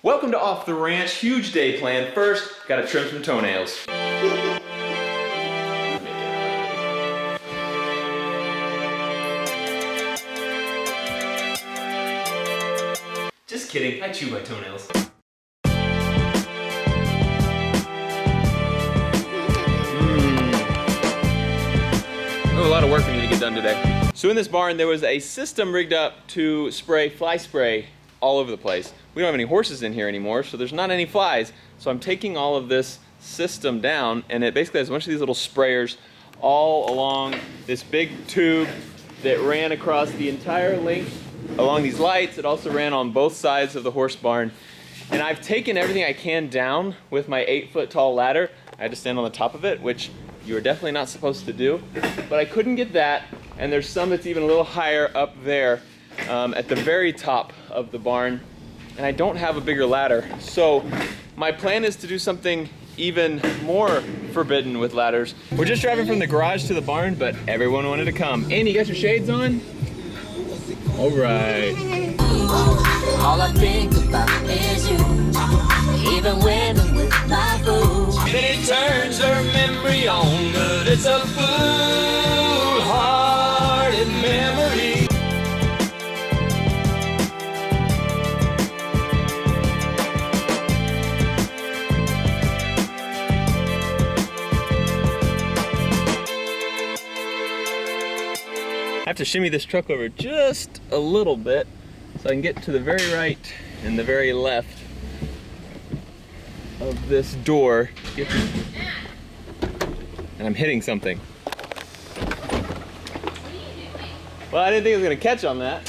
Welcome to Off the Ranch. Huge day planned. First, gotta trim some toenails. Just kidding, I chew my toenails. A lot of work we need to get done today. So in this barn, there was a system rigged up to spray fly spray all over the place. We don't have any horses in here anymore, so there's not any flies. So I'm taking all of this system down, and it basically has a bunch of these little sprayers all along this big tube that ran across the entire length along these lights. It also ran on both sides of the horse barn. And I've taken everything I can down with my 8-foot tall ladder. I had to stand on the top of it, which you are definitely not supposed to do. But I couldn't get that, and there's some that's even a little higher up there at the very top of the barn. And I don't have a bigger ladder. So my plan is to do something even more forbidden with ladders. We're just driving from the garage to the barn, but everyone wanted to come. Andy, you got your shades on? All right. All I think about is you, even when I'm with my boo. Then it turns her memory on, but it's a foolhardy memory. I have to shimmy this truck over just a little bit so I can get to the very right and the very left of this door. And I'm hitting something. Well, I didn't think it was gonna catch on that.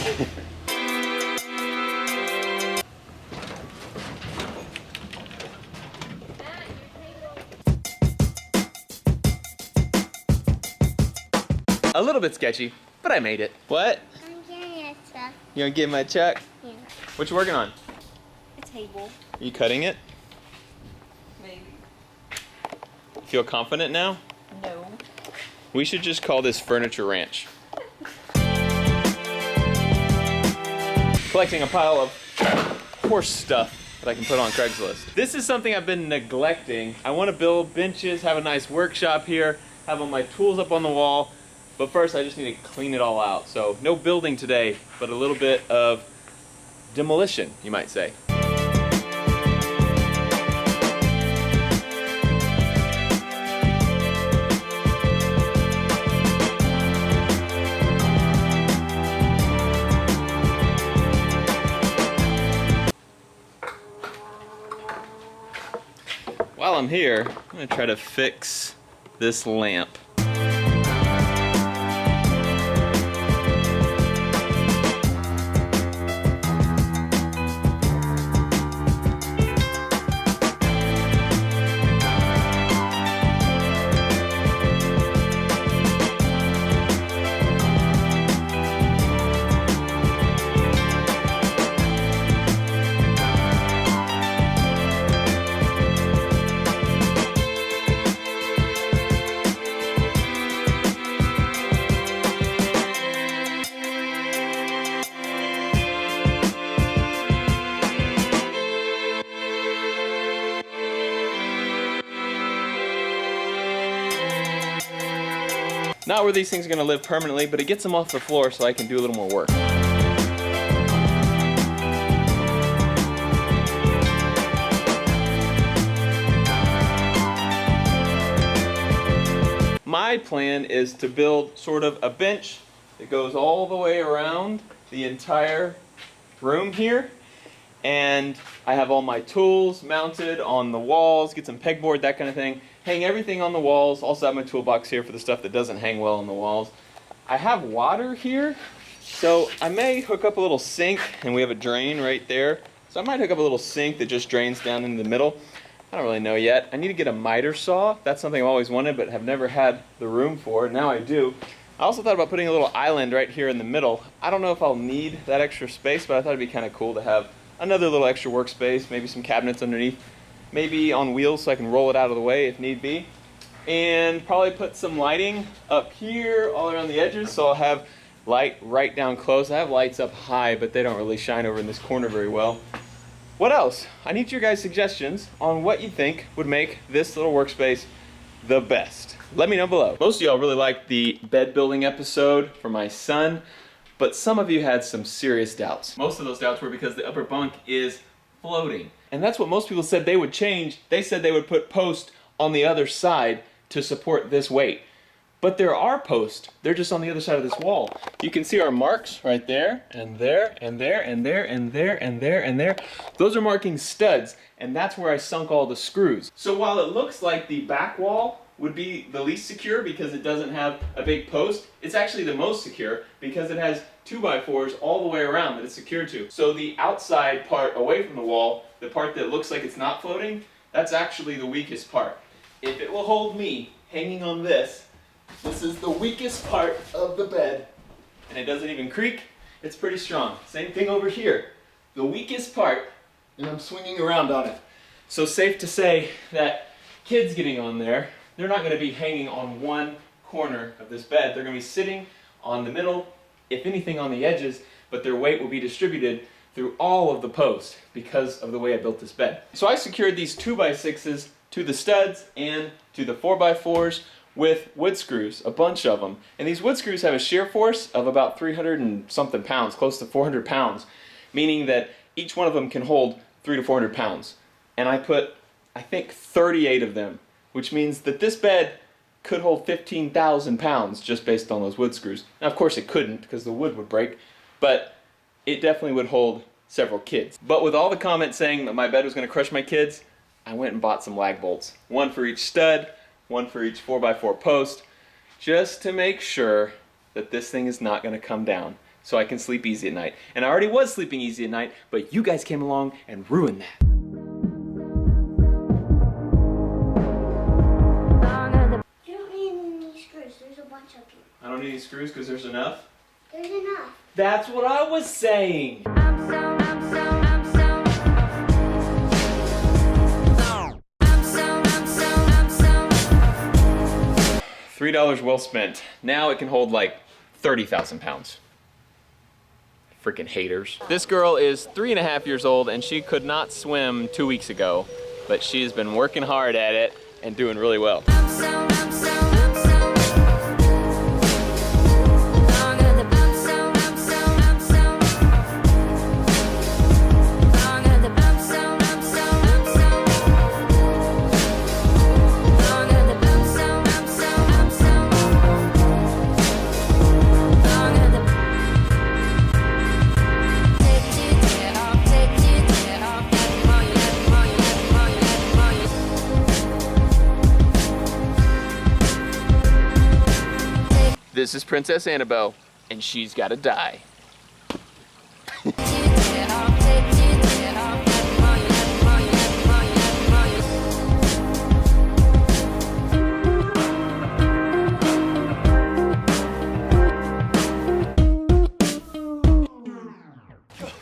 A little bit sketchy, but I made it. What? I'm getting a truck. You gonna give my check? Yeah. What you working on? A table. Are you cutting it? Maybe. Feel confident now? No. We should just call this Furniture Ranch. Collecting a pile of horse stuff that I can put on Craigslist. This is something I've been neglecting. I want to build benches, have a nice workshop here, have all my tools up on the wall. But first, I just need to clean it all out. So no building today, but a little bit of demolition, you might say. While I'm here, I'm gonna try to fix this lamp. Not where these things are gonna live permanently, but it gets them off the floor so I can do a little more work. My plan is to build sort of a bench that goes all the way around the entire room here. And I have all my tools mounted on the walls, get some pegboard, that kind of thing. Hang everything on the walls. Also have my toolbox here for the stuff that doesn't hang well on the walls. I have water here, so I may hook up a little sink, and we have a drain right there. So I might hook up a little sink that just drains down into the middle. I don't really know yet. I need to get a miter saw. That's something I've always wanted, but have never had the room for. Now I do. I also thought about putting a little island right here in the middle. I don't know if I'll need that extra space, but I thought it'd be kind of cool to have another little extra workspace, maybe some cabinets underneath, maybe on wheels so I can roll it out of the way if need be. And probably put some lighting up here all around the edges so I'll have light right down close. I have lights up high, but they don't really shine over in this corner very well. What else? I need your guys' suggestions on what you think would make this little workspace the best. Let me know below. Most of y'all really liked the bed building episode for my son, but some of you had some serious doubts. Most of those doubts were because the upper bunk is floating. And that's what most people said they would change. They said they would put posts on the other side to support this weight. But there are posts. They're just on the other side of this wall. You can see our marks right there, and there, and there, and there, and there, and there, and there. Those are marking studs, and that's where I sunk all the screws. So while it looks like the back wall would be the least secure because it doesn't have a big post, it's actually the most secure because it has 2x4s all the way around that it's secured to. So the outside part away from the wall, the part that looks like it's not floating, that's actually the weakest part. If it will hold me hanging on this is the weakest part of the bed, and it doesn't even creak. It's pretty strong. Same thing over here. The weakest part, and I'm swinging around on it. So safe to say that kids getting on there, they're not going to be hanging on one corner of this bed. They're going to be sitting on the middle, if anything on the edges, but their weight will be distributed through all of the posts because of the way I built this bed. So I secured these 2x6s to the studs and to the 4x4s with wood screws, a bunch of them. And these wood screws have a shear force of about 300 and something pounds, close to 400 pounds, meaning that each one of them can hold 300 to 400 pounds. And I put, I think, 38 of them, which means that this bed could hold 15,000 pounds just based on those wood screws. Now, of course, it couldn't because the wood would break, but it definitely would hold several kids. But with all the comments saying that my bed was going to crush my kids, I went and bought some lag bolts. One for each stud, one for each 4x4 post, just to make sure that this thing is not going to come down so I can sleep easy at night. And I already was sleeping easy at night, but you guys came along and ruined that. You don't need any screws. There's a bunch of them. I don't need any screws because there's enough? There's enough. That's what I was saying. $3 well spent. Now it can hold like 30,000 pounds. Freaking haters. This girl is 3.5 years old and she could not swim 2 weeks ago, but she's been working hard at it and doing really well. This is Princess Annabelle, and she's gotta die. This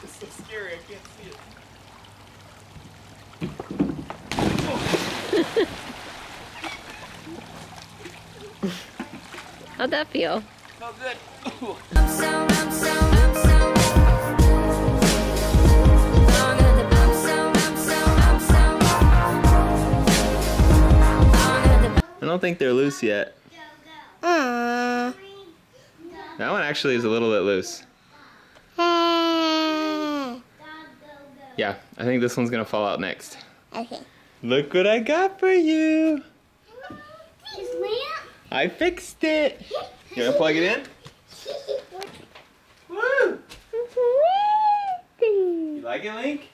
is so scary, I can't see it. How'd that feel? Felt good. I don't think they're loose yet. That one actually is a little bit loose. Yeah, I think this one's gonna fall out next. Okay. Look what I got for you. His lamp? I fixed it. You wanna plug it in? Woo! You like it, Link?